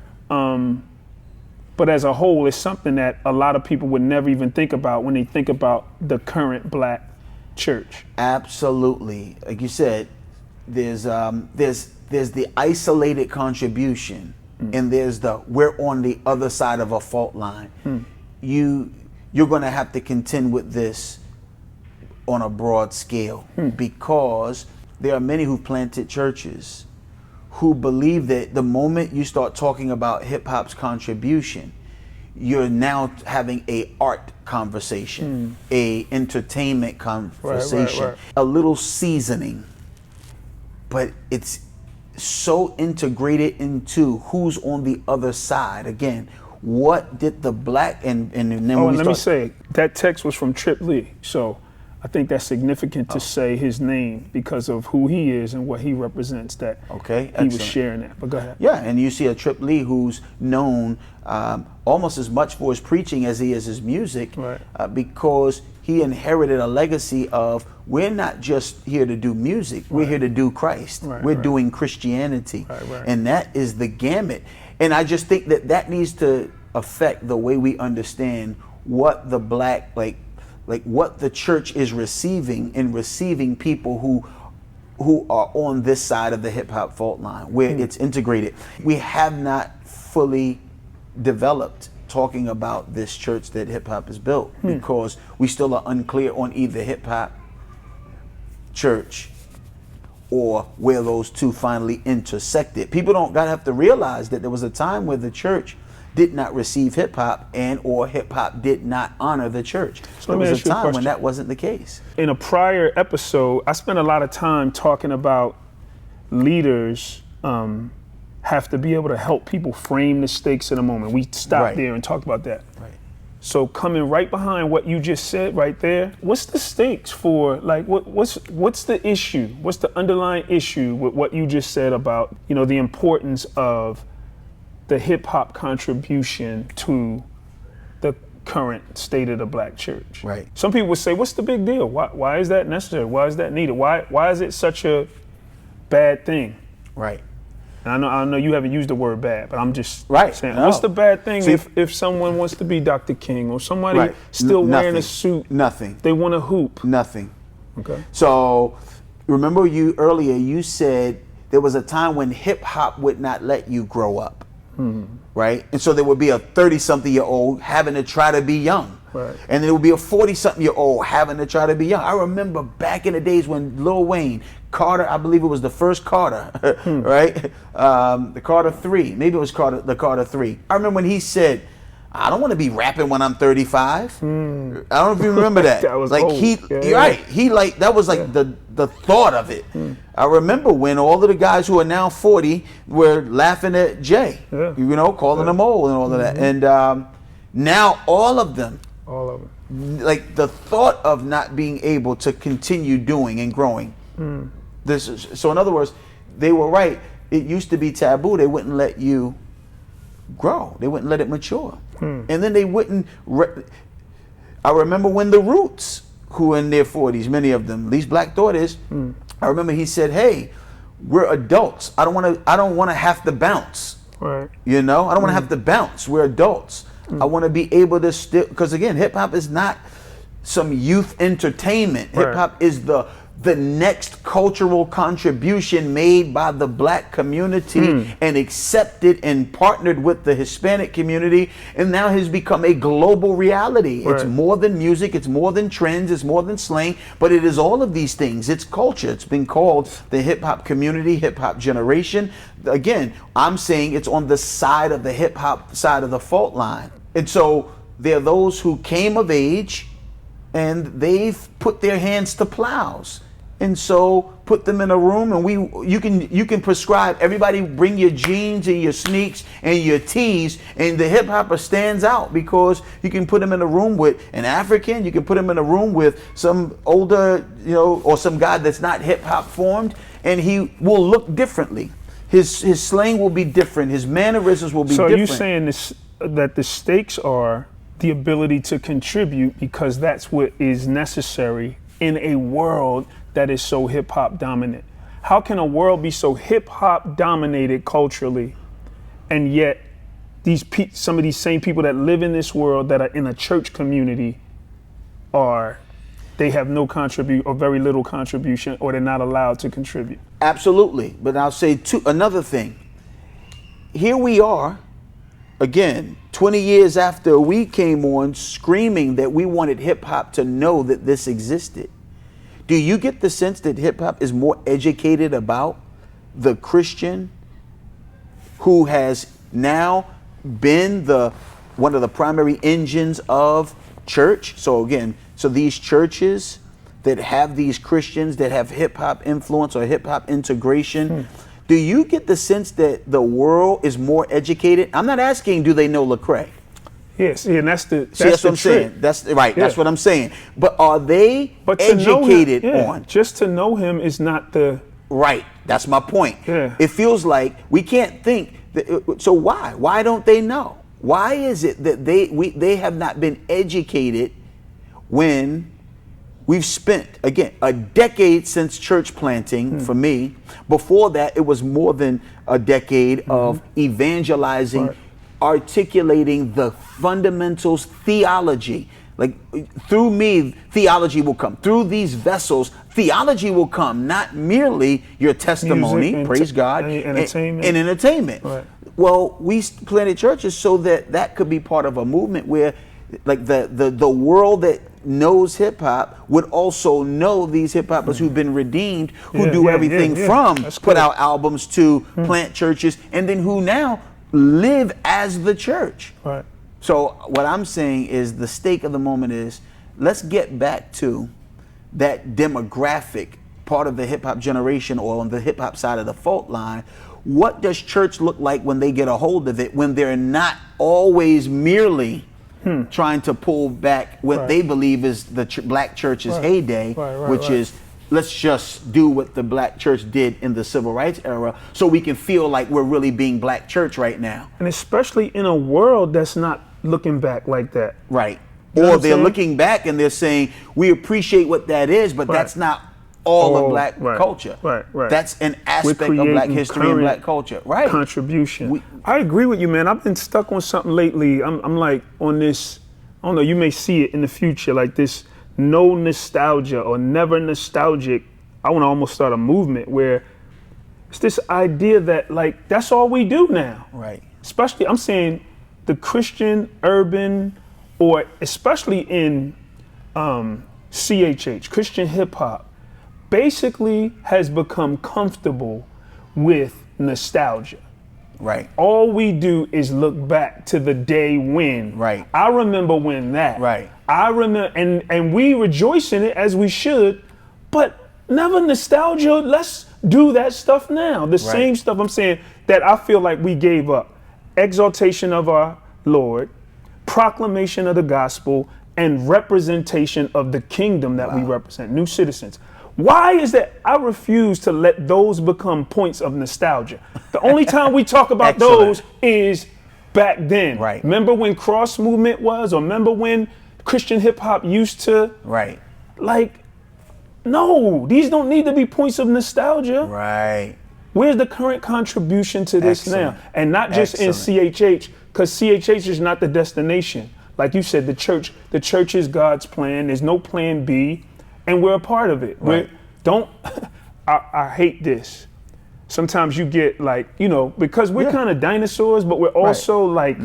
But as a whole, it's something that a lot of people would never even think about when they think about the current black church. Absolutely. Like you said, there's the isolated contribution, and there's we're on the other side of a fault line. You're going to have to contend with this on a broad scale, because there are many who planted churches who believe that the moment you start talking about hip hop's contribution, you're now having a art conversation, a entertainment conversation, a little seasoning, but it's so integrated into who's on the other side. Again, what did the black and then let me say that text was from Trip Lee, so I think that's significant to say his name because of who he is and what he represents, that he was sharing that. But go ahead. Yeah, and you see a Trip Lee who's known almost as much for his preaching as he is his music, because he inherited a legacy of, we're not just here to do music, we're here to do Christ. We're doing Christianity. And that is the gamut. And I just think that needs to affect the way we understand what the black, like what the church is receiving, and receiving people who are on this side of the hip hop fault line, where it's integrated. We have not fully developed talking about this church that hip hop has built, because we still are unclear on either hip hop, church, or where those two finally intersected. People gotta have to realize that there was a time where the church did not receive hip hop, and or hip hop did not honor the church. So there was a time when that wasn't the case. In a prior episode, I spent a lot of time talking about leaders have to be able to help people frame the stakes of the moment. We stopped there and talked about that. So coming right behind what you just said right there, what's the stakes for, like, what's the issue? What's the underlying issue with what you just said about, the importance of the hip hop contribution to the current state of the black church. Right. Some people would say, what's the big deal? Why is that necessary? Why is that needed? Why is it such a bad thing? Right. And I know you haven't used the word bad, but I'm just saying, no. What's the bad thing if someone wants to be Dr. King or somebody still wearing a suit? Nothing. They want to hoop. Nothing. Okay. So remember earlier you said there was a time when hip hop would not let you grow up. Right? And so there would be a 30-something-year-old having to try to be young. Right. And there would be a 40-something-year-old having to try to be young. I remember back in the days when Lil Wayne, Carter, I believe it was the first Carter, right? The Carter 3, maybe it was the Carter 3. I remember when he said, I don't want to be rapping when I'm 35. I don't know if you remember that. That was like old. Right. He like, that was like the thought of it. I remember when all of the guys who are now 40 were laughing at Jay, calling him old and all of that. And now all of them, like the thought of not being able to continue doing and growing. So in other words, they were right. It used to be taboo. They wouldn't let you grow. They wouldn't let it mature. And then they wouldn't. I remember when the Roots, who are in their 40s, many of them, these Black Thought is, I remember he said, hey, we're adults. I don't want to have to bounce. Right. You know, I don't want to have to bounce. We're adults. I want to be able to still, because again, hip hop is not some youth entertainment. Hip hop is the next cultural contribution made by the Black community and accepted and partnered with the Hispanic community, and now has become a global reality. It's more than music, it's more than trends, it's more than slang, but it is all of these things. It's culture. It's been called the hip hop community, hip hop generation. Again, I'm saying it's on the side of the hip hop side of the fault line. And so there are those who came of age and they've put their hands to plows. And so put them in a room and you can prescribe, everybody bring your jeans and your sneaks and your tees, and the hip hopper stands out because you can put him in a room with an African, you can put him in a room with some older, or some guy that's not hip hop formed, and he will look differently. His slang will be different, his mannerisms will be different. So you're saying that the stakes are the ability to contribute because that's what is necessary in a world that is so hip hop dominant. How can a world be so hip hop dominated culturally, and yet some of these same people that live in this world that are in a church community they have no or very little contribution, or they're not allowed to contribute? Absolutely. But I'll say another thing. Here we are, again, 20 years after we came on screaming that we wanted hip hop to know that this existed. Do you get the sense that hip hop is more educated about the Christian who has now been one of the primary engines of church? So again, these churches that have these Christians that have hip hop influence or hip hop integration, do you get the sense that the world is more educated? I'm not asking, do they know Lecrae? Yes, and that's what I'm saying. That's right. Yeah. That's what I'm saying. But are they educated on? Just to know him is not the right. That's my point. Yeah. It feels like we can't think. So why? Why don't they know? Why is it that they have not been educated when we've spent, again, a decade since church planting for me. Before that, it was more than a decade of evangelizing, articulating the fundamentals, theology. Like through me, theology will come. Through these vessels, theology will come, not merely your testimony, praise God, and entertainment. Right. Well, we planted churches so that could be part of a movement where like the world that knows hip hop would also know these hip hoppers who've been redeemed, who do everything from put out albums to plant churches, and then who now live as the church. Right. So what I'm saying is the stake of the moment is let's get back to that demographic part of the hip hop generation, or on the hip hop side of the fault line. What does church look like when they get a hold of it, when they're not always merely trying to pull back what they believe is the black church's heyday, which is let's just do what the black church did in the civil rights era so we can feel like we're really being black church right now. And especially in a world that's not looking back like that. Right. You know or they're looking back and they're saying, we appreciate what that is, but that's not all of black culture. Right. That's an aspect of black history and black culture. Right. Contribution. I agree with you, man. I've been stuck on something lately. I'm like on this, I don't know, you may see it in the future, like this no nostalgia or never nostalgic. I want to almost start a movement where it's this idea that like, that's all we do now. Right. Especially, I'm saying the Christian, urban, or especially in CHH, Christian hip hop, basically has become comfortable with nostalgia. Right. All we do is look back to the day when. Right. I remember when that. Right. I remember, and we rejoice in it as we should, but never nostalgia. Let's do that stuff now. The same stuff I'm saying that I feel like we gave up. Exaltation of our Lord, proclamation of the gospel, and representation of the kingdom that we represent, new citizens. Why is that? I refuse to let those become points of nostalgia. The only time we talk about those is back then. Right. Remember when cross movement was, or remember when Christian hip hop used to? Right. Like, no, these don't need to be points of nostalgia. Right. Where's the current contribution to this now? And not just in CHH, because CHH is not the destination. Like you said, the church is God's plan. There's no plan B, and we're a part of it. Right. I hate this. Sometimes you get like, because we're kind of dinosaurs, but we're also like,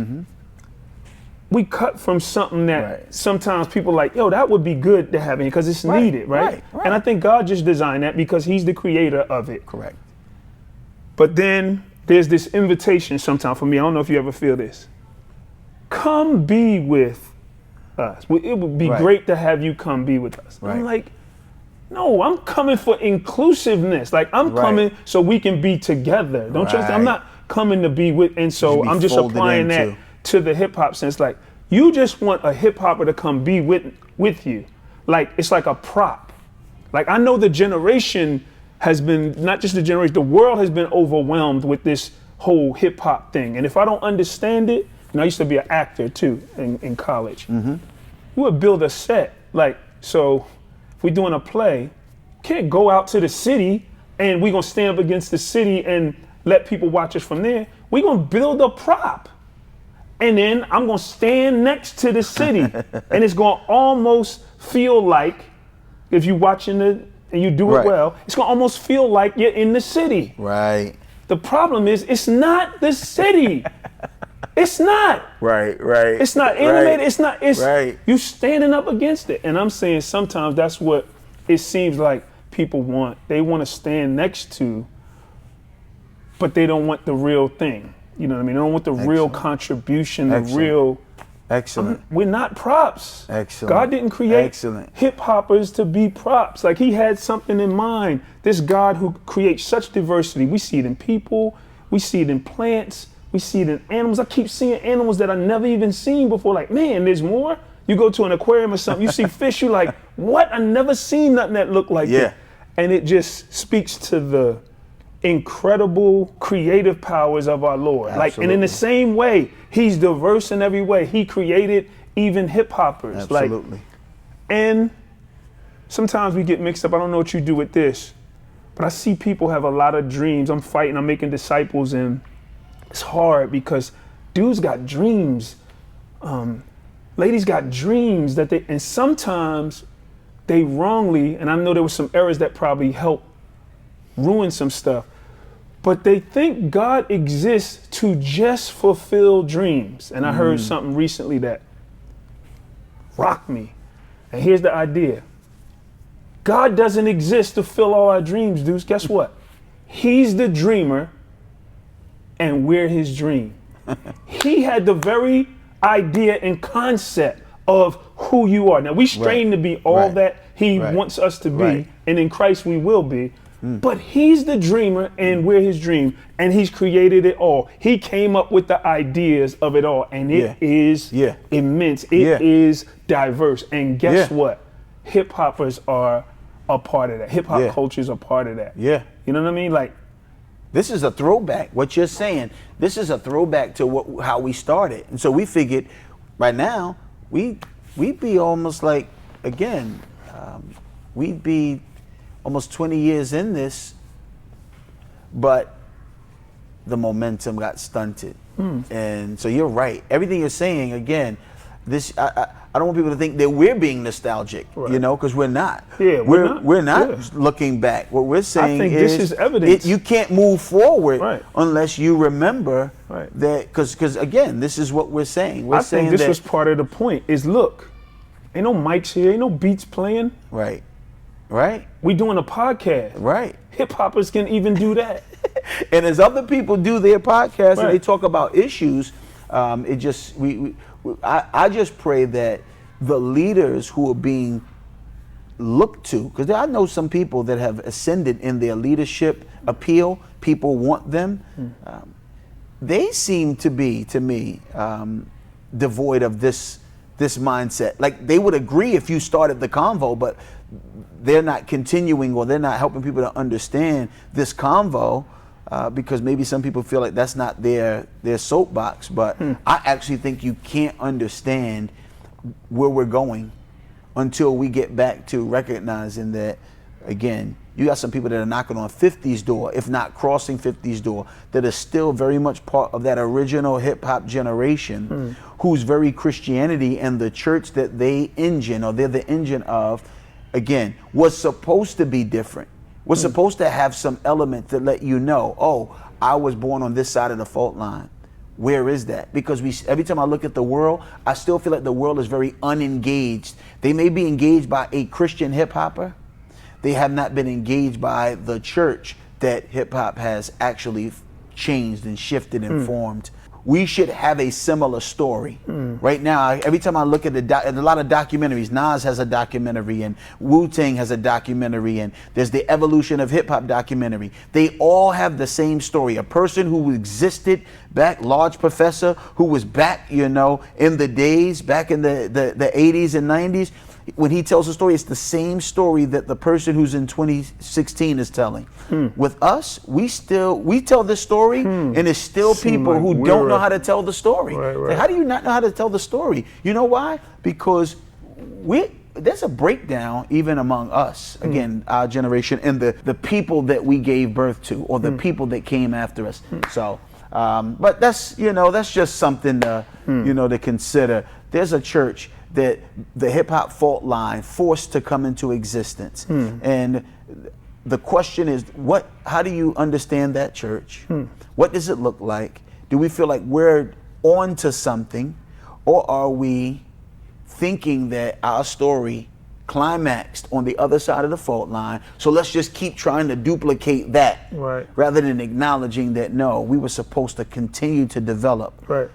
we cut from something that sometimes people like, yo, that would be good to have in because it's needed, right? And I think God just designed that because he's the creator of it. Correct. But then there's this invitation sometimes for me. I don't know if you ever feel this. Come be with us. It would be great to have you come be with us. I'm like, no, I'm coming for inclusiveness. Like I'm coming so we can be together. Don't you understand? I'm not coming to be with, and so I'm just applying that to the hip hop sense. Like you just want a hip hopper to come be with you. Like it's like a prop. Like I know the generation has been, not just the generation, the world has been overwhelmed with this whole hip hop thing. And if I don't understand it, and I used to be an actor too in college, we would build a set. Like, so if we're doing a play, can't go out to the city and we're gonna stand up against the city and let people watch us from there. We're gonna build a prop. And then I'm gonna stand next to the city. And it's gonna almost feel like, if you're watching it and you do it well, it's gonna almost feel like you're in the city. Right. The problem is, it's not the city. It's not. Right. It's not animated. It's not. It's you standing up against it. And I'm saying sometimes that's what it seems like people want. They want to stand next to, but they don't want the real thing. You know what I mean? They don't want the real contribution, the real. Excellent. We're not props. Excellent. God didn't create hip hoppers to be props. Like he had something in mind. This God who creates such diversity. We see it in people. We see it in plants. We see it in animals. I keep seeing animals that I never even seen before. Like, man, there's more. You go to an aquarium or something, you see fish, you're like, what? I never seen nothing that looked like that. And it just speaks to the incredible creative powers of our Lord. Absolutely. Like, and in the same way, he's diverse in every way. He created even hip hoppers. Absolutely. Like, and sometimes we get mixed up. I don't know what you do with this, but I see people have a lot of dreams. I'm making disciples, and it's hard because dudes got dreams. Ladies got dreams and sometimes they wrongly, and I know there was some errors that probably helped ruin some stuff, but they think God exists to just fulfill dreams. And I heard something recently that rocked me. And here's the idea. God doesn't exist to fill all our dreams, dudes. Guess what? He's the dreamer and we're his dream. He had the very idea and concept of who you are. Now we strain to be all that he wants us to be, and in Christ we will be. But he's the dreamer and we're his dream, and he's created it all. He came up with the ideas of it all, and it is immense. It is diverse. And guess what? Hip hoppers are a part of that. Hip hop culture is a part of that. Yeah. You know what I mean? Like, this is a throwback. What you're saying, this is a throwback to how we started. And so we figured right now, we'd be almost like, again, we'd be almost 20 years in this, but the momentum got stunted. And so you're right. Everything you're saying, again, this I don't want people to think that we're being nostalgic, you know, because we're not. Yeah, we're not looking back. What we're saying I think is this is evidence. You can't move forward unless you remember that, because again, this is what we're saying. We're saying think this was part of the point. Is look, ain't no mics here, ain't no beats playing. Right. We doing a podcast. Right. Hip hoppers can even do that. And as other people do their podcasts and they talk about issues, it just I just pray that the leaders who are being looked to, because I know some people that have ascended in their leadership appeal, people want them. They seem to be, to me, devoid of this mindset. Like, they would agree if you started the convo, but they're not continuing, or they're not helping people to understand this convo. Because maybe some people feel like that's not their soapbox, but I actually think you can't understand where we're going until we get back to recognizing that, again, you got some people that are knocking on 50's door, if not crossing 50's door, that are still very much part of that original hip hop generation, whose very Christianity and the church that they engine, or they're the engine of, again, was supposed to be different. We're supposed to have some element that let you know, oh, I was born on this side of the fault line. Where is that? Because every time I look at the world, I still feel like the world is very unengaged. They may be engaged by a Christian hip hopper. They have not been engaged by the church that hip hop has actually changed and shifted and formed. We should have a similar story. Right now, every time I look at a lot of documentaries, Nas has a documentary, and Wu-Tang has a documentary, and there's the evolution of hip-hop documentary. They all have the same story. A person who existed back, Large Professor, who was back, in the days, back in the 80s and 90s. When he tells a story, it's the same story that the person who's in 2016 is telling. With us, we tell this story, and it's still people who don't know how to tell the story. Like, how do you not know how to tell the story? You know why? Because there's a breakdown even among us, again, our generation, and the people that we gave birth to, or the people that came after us. So, but that's just something to, to consider. There's a church that the hip hop fault line forced to come into existence. And the question is, how do you understand that church? What does it look like? Do we feel like we're on to something, or are we thinking that our story climaxed on the other side of the fault line, so let's just keep trying to duplicate that, rather than acknowledging that, no, we were supposed to continue to develop,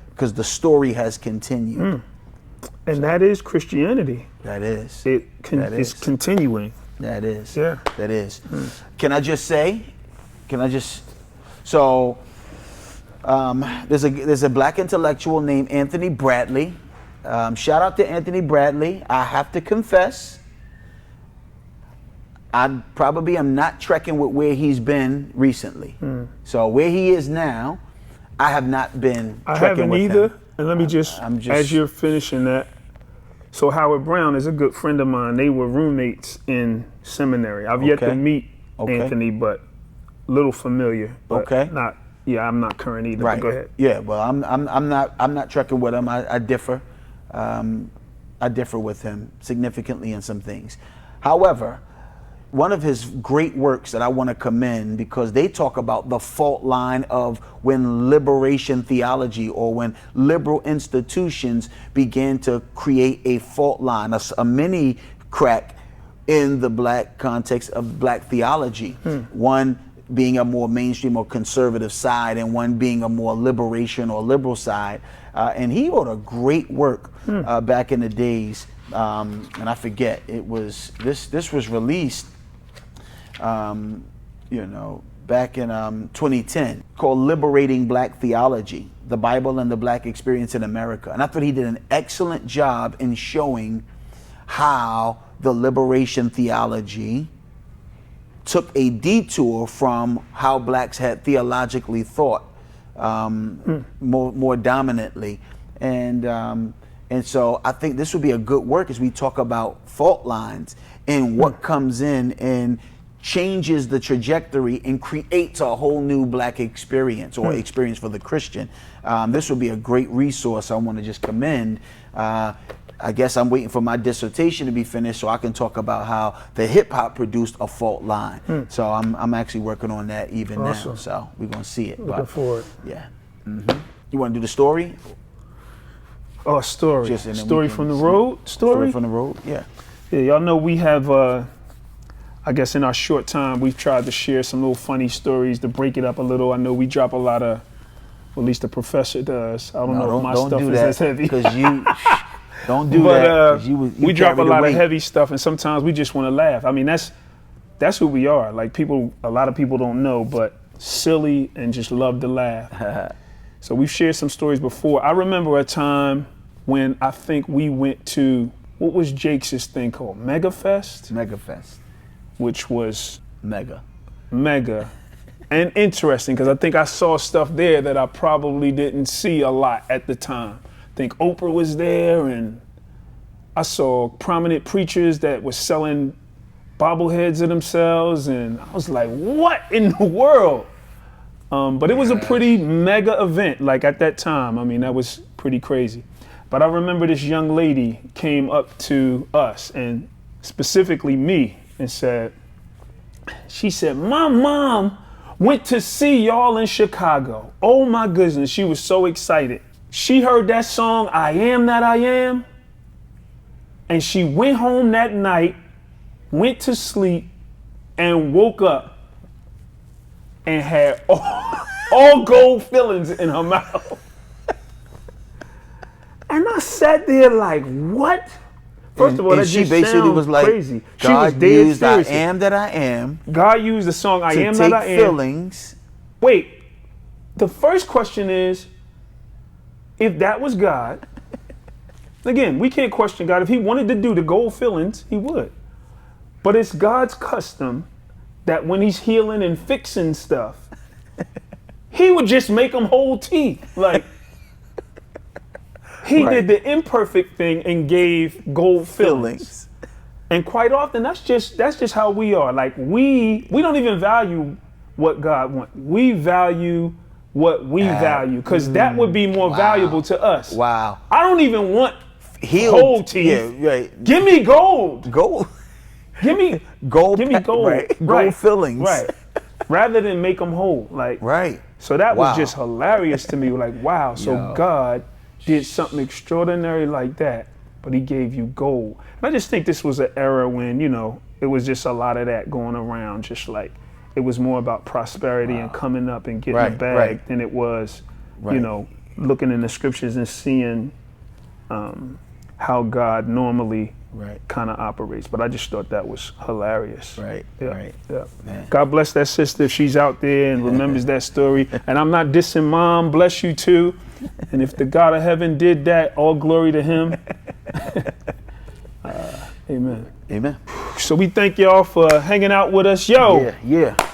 because the story has continued. And that is Christianity. That is. It's continuing. That is. Yeah. That is. Can I just say? So, there's a black intellectual named Anthony Bradley. Shout out to Anthony Bradley. I have to confess, I probably am not trekking with where he's been recently. So where he is now, I have not been trekking with him. I haven't either. And let me just, as you're finishing that, so Howard Brown is a good friend of mine. They were roommates in seminary. I've yet to meet Anthony, but a little familiar. But I'm not current either. Right. But go ahead. Yeah. Well, I'm not trekking with him. I differ. I differ with him significantly in some things. However, one of his great works that I want to commend, because they talk about the fault line of when liberation theology, or when liberal institutions began to create a fault line, a mini crack in the black context of black theology. One being a more mainstream or conservative side, and one being a more liberation or liberal side. And he wrote a great work back in the days, and I forget, it was this was released back in 2010, called Liberating Black Theology, the Bible and the Black Experience in America. And I thought he did an excellent job in showing how the liberation theology took a detour from how blacks had theologically thought more dominantly. And so I think this would be a good work as we talk about fault lines and what comes in and changes the trajectory and creates a whole new black experience or experience for the Christian. This would be a great resource. I want to just commend. I guess I'm waiting for my dissertation to be finished so I can talk about how the hip hop produced a fault line. So I'm actually working on that even now. So we're gonna see it. Looking forward. Yeah. You want to do the story? Oh, story. Story from the road. Story from the road. Yeah. Yeah, y'all know we have. I guess in our short time, we've tried to share some little funny stories to break it up a little. I know we drop a lot of, well, at least the professor does. I don't know if my stuff is as heavy. Because you. Don't do that. We drop a lot of heavy stuff, and sometimes we just want to laugh. I mean, that's who we are. Like a lot of people don't know, but silly and just love to laugh. So we've shared some stories before. I remember a time when I think we went to, what was Jake's thing called? MegaFest? MegaFest. Which was mega. And interesting, because I think I saw stuff there that I probably didn't see a lot at the time. I think Oprah was there, and I saw prominent preachers that were selling bobbleheads of themselves, and I was like, what in the world? But it was a pretty mega event, like at that time. I mean, that was pretty crazy. But I remember this young lady came up to us, and specifically me, and she said, my mom went to see y'all in Chicago. Oh my goodness, she was so excited. She heard that song, I Am That I Am, and she went home that night, went to sleep, and woke up and had all gold fillings in her mouth. And I sat there like, what? First of all, that she just basically was like, crazy. She God was dead used serious. I Am That I Am. God used the song I Am That I Am. Fillings. Wait, the first question is, if that was God, again, we can't question God. If he wanted to do the gold fillings, he would. But it's God's custom that when he's healing and fixing stuff, he would just make them whole teeth. Like, he did the imperfect thing and gave gold fillings. And quite often, that's just how we are. Like, we don't even value what God wants. We value what we value, because that would be more valuable to us. Wow. I don't even want whole teeth. Yeah, right. Give me gold. Gold. Give me gold. Give me gold. Right. Gold fillings. Right. Rather than make them whole. Like. Right. So that was just hilarious to me. Like, wow. So God did something extraordinary like that, but he gave you gold. And I just think this was an era when, it was just a lot of that going around, just like it was more about prosperity and coming up and getting a bag than it was, looking in the scriptures and seeing how God normally kind of operates. But I just thought that was hilarious. Right. Man. God bless that sister if she's out there and remembers that story. And I'm not dissing Mom, bless you too. And if the God of heaven did that, all glory to him. Amen. Amen. So we thank y'all for hanging out with us.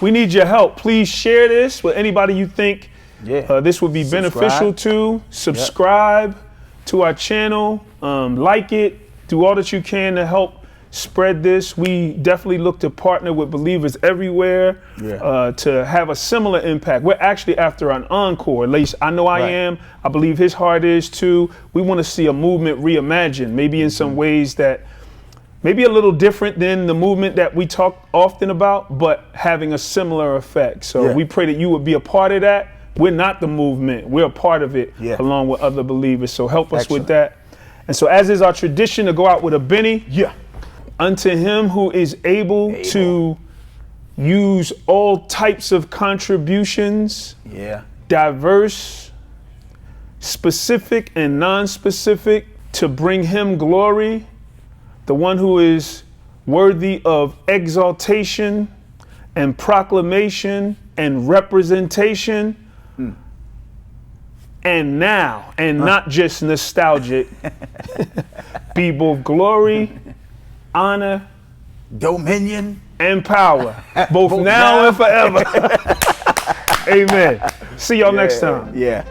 We need your help. Please share this with anybody you think this would be beneficial to. Subscribe to our channel. Like it. Do all that you can to help spread this. We definitely look to partner with believers everywhere to have a similar impact. We're actually after an encore. At least I know I am. I believe his heart is too. We want to see a movement reimagined, maybe in some ways that maybe a little different than the movement that we talk often about, but having a similar effect. So we pray that you would be a part of that. We're not the movement. We're a part of it along with other believers. So help us with that. And so as is our tradition to go out with a Benny. Unto him who is able to use all types of contributions, diverse, specific and non-specific, to bring him glory, the one who is worthy of exaltation and proclamation and representation, and now, and not just nostalgic, be both glory, honor, dominion, and power, both now and forever. Amen. See y'all next time. Yeah.